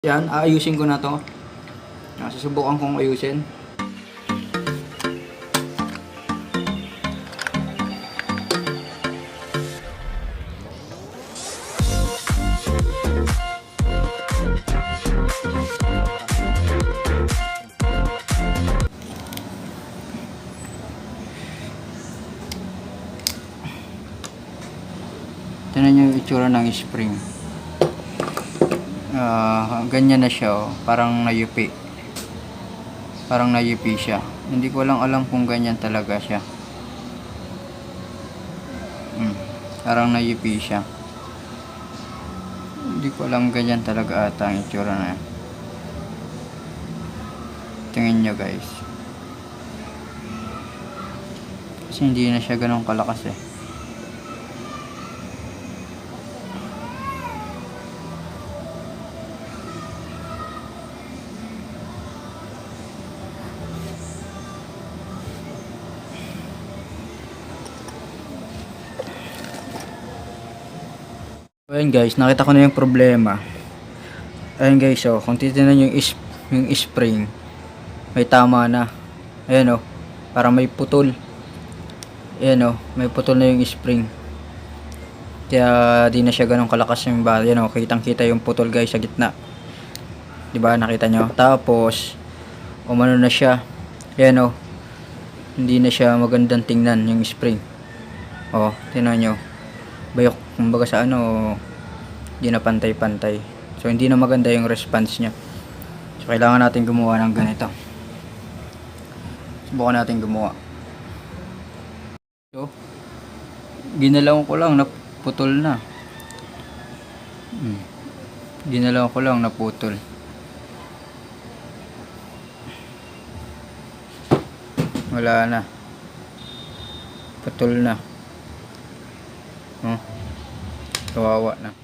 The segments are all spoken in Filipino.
Yan, aayusin ko na to. Susubukan kong ayusin. Tignan nyo yung itsura ng spring. Ganyan na siya, oh. Parang nayupi. Parang nayupi siya. Hindi ko lang alam kung ganyan talaga siya. Parang nayupi siya. Hindi ko alam, ganyan talaga ata ang itsura na yan. Tingnan nyo guys. Kasi hindi na siya ganun kalakas eh. Ayan guys, nakita ko na yung problema. Ayan guys, oh, kung titignan yung spring, may tama na. Ayan oh, parang may putol. Ayan oh, may putol na yung spring. Kaya di na siya ganun kalakas yung bala. Ayan oh, kitang kita yung putol guys sa gitna. Diba, nakita nyo? Tapos, umano na siya. Ayan oh, hindi na siya magandang tingnan yung spring. Oh, tingnan nyo. Bayok, kumbaga sa ano, hindi na pantay-pantay. So hindi na maganda yung response niya. So kailangan natin gumawa ng ganito. Subukan natin gumawa. So ginalaw ko lang, naputol na. Ginalaw ko lang, naputol. Wala na, putol na. Kawawa na.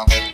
Bakit